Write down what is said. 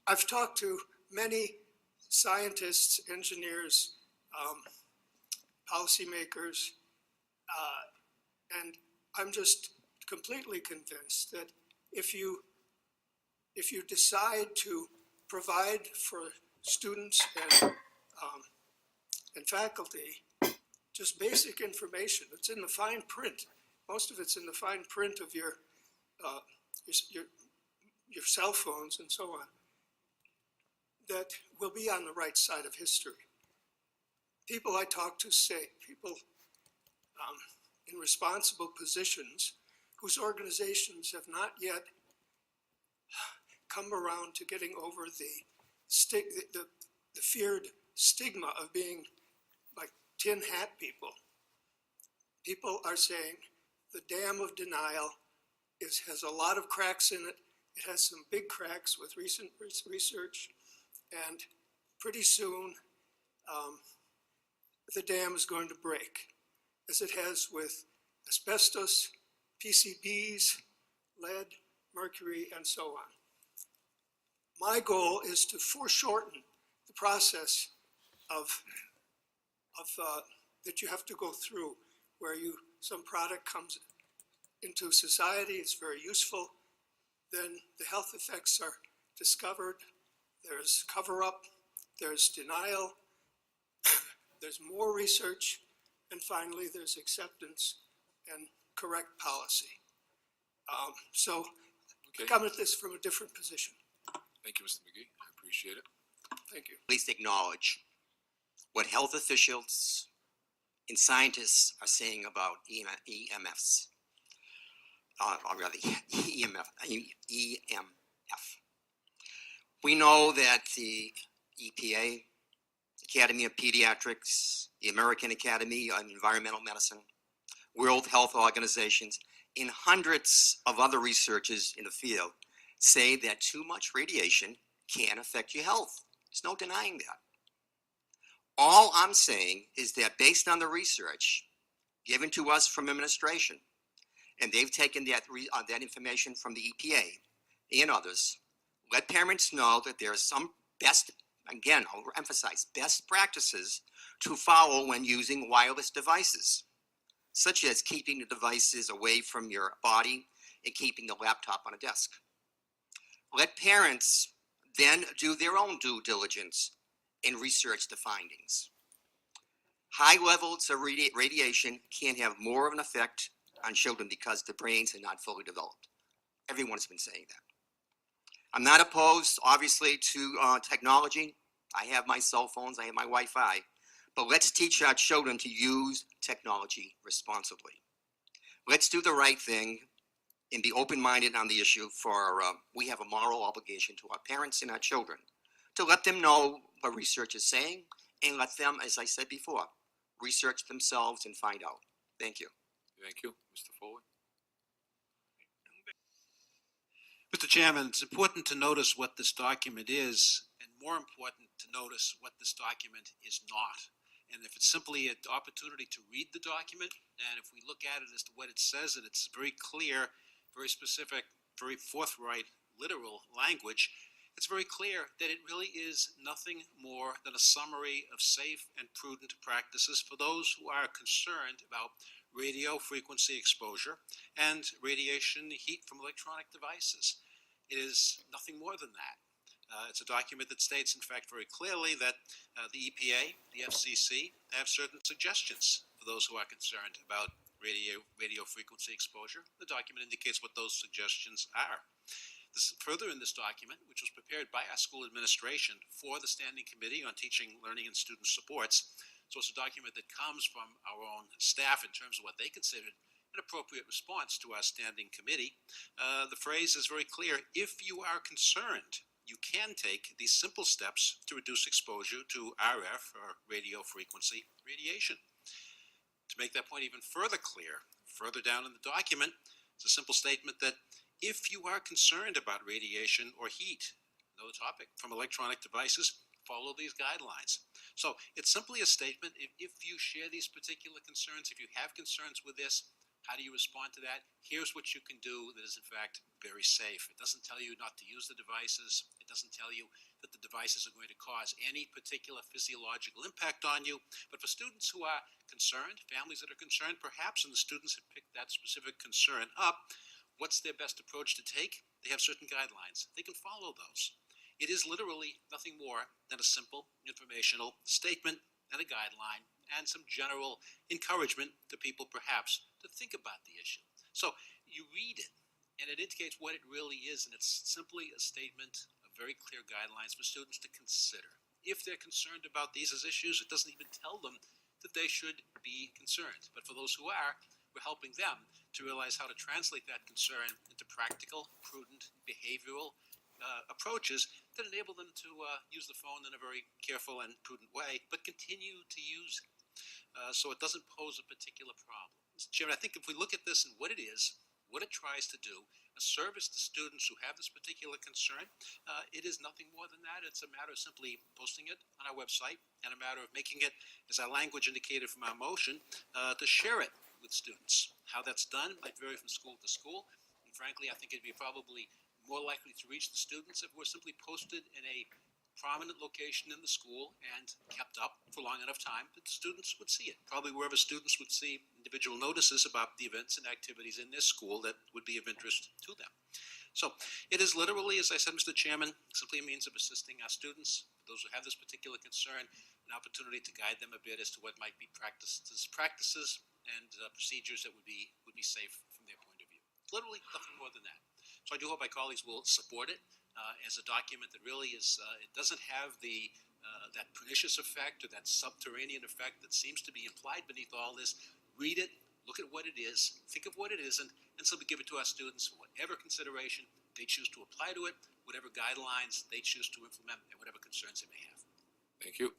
I've talked to many scientists, engineers, policymakers, and I'm just completely convinced that if you decide to provide for students and faculty just basic information, it's in the fine print. Most of it's in the fine print of your cell phones and so on, that we'll be on the right side of history. People I talk to say, people in responsible positions whose organizations have not yet come around to getting over the feared stigma of being like tin hat people. People are saying the dam of denial has a lot of cracks in it. It has some big cracks with recent research, and pretty soon the dam is going to break, as it has with asbestos, PCBs, lead, mercury, and so on. My goal is to foreshorten the process of that you have to go through, where some product comes into society, it's very useful, then the health effects are discovered, there's cover-up, there's denial, there's more research, and finally there's acceptance and correct policy. So I come at this from a different position. Thank you, Mr. McGee. I appreciate it. Thank you. At least acknowledge what health officials and scientists are saying about EMFs, or rather EMF. We know that the EPA, Academy of Pediatrics, the American Academy of Environmental Medicine, World Health Organizations, and hundreds of other researchers in the field say that too much radiation can affect your health. There's no denying that. All I'm saying is that based on the research given to us from administration, and they've taken that information from the EPA and others, let parents know that there are some again, I'll emphasize, best practices to follow when using wireless devices, such as keeping the devices away from your body and keeping the laptop on a desk. Let parents then do their own due diligence and research the findings. High levels of radiation can have more of an effect on children because the brains are not fully developed. Everyone's been saying that. I'm not opposed, obviously, to technology. I have my cell phones, I have my Wi-Fi, but let's teach our children to use technology responsibly. Let's do the right thing and be open-minded on the issue. We have a moral obligation to our parents and our children to let them know what research is saying, and let them, as I said before, research themselves and find out. Thank you. Thank you. Mr. Foley? Mr. Chairman, it's important to notice what this document is, and more important to notice what this document is not. And if it's simply an opportunity to read the document, and if we look at it as to what it says, and it's very clear, very specific, very forthright, literal language, it's very clear that it really is nothing more than a summary of safe and prudent practices for those who are concerned about radio frequency exposure and radiation heat from electronic devices. It is nothing more than that. It's a document that states, in fact, very clearly that the EPA, the FCC, have certain suggestions for those who are concerned about radio frequency exposure. The document indicates what those suggestions are. Further in this document, which was prepared by our school administration for the Standing Committee on Teaching, Learning, and Student Supports, so it's a document that comes from our own staff in terms of what they considered an appropriate response to our standing committee. The phrase is very clear: if you are concerned, you can take these simple steps to reduce exposure to RF, or radio frequency radiation. To make that point even further clear, further down in the document, it's a simple statement that if you are concerned about radiation or heat, another topic, from electronic devices, follow these guidelines. So it's simply a statement. If you share these particular concerns, if you have concerns with this, How do you respond to that? Here's what you can do that is in fact very safe. It doesn't tell you not to use the devices. It doesn't tell you that the devices are going to cause any particular physiological impact on you. But for students who are concerned, families that are concerned perhaps, and the students have picked that specific concern up, what's their best approach to take? They have certain guidelines. They can follow those. It is literally nothing more than a simple informational statement and a guideline and some general encouragement to people perhaps to think about the issue. So you read it and it indicates what it really is, and it's simply a statement of very clear guidelines for students to consider. If they're concerned about these as issues, it doesn't even tell them that they should be concerned. But for those who are, we're helping them to realize how to translate that concern into practical, prudent, behavioral approaches that enable them to use the phone in a very careful and prudent way, but continue to use it so it doesn't pose a particular problem. Mr. Chairman, I think if we look at this and what it is, what it tries to do, a service to students who have this particular concern, it is nothing more than that. It's a matter of simply posting it on our website and a matter of making it, as our language indicated from our motion, to share it with students. How that's done might vary from school to school, and frankly, I think it'd be probably more likely to reach the students if it were simply posted in a prominent location in the school and kept up for long enough time that the students would see it. Probably wherever students would see individual notices about the events and activities in their school that would be of interest to them. So it is literally, as I said, Mr. Chairman, simply a means of assisting our students, those who have this particular concern, an opportunity to guide them a bit as to what might be practices and procedures that would be safe from their point of view. Literally nothing more than that. So I do hope my colleagues will support it as a document that really is, it doesn't have the that pernicious effect or that subterranean effect that seems to be implied beneath all this. Read it, look at what it is, think of what it isn't, and simply give it to our students for whatever consideration they choose to apply to it, whatever guidelines they choose to implement, and whatever concerns they may have. Thank you.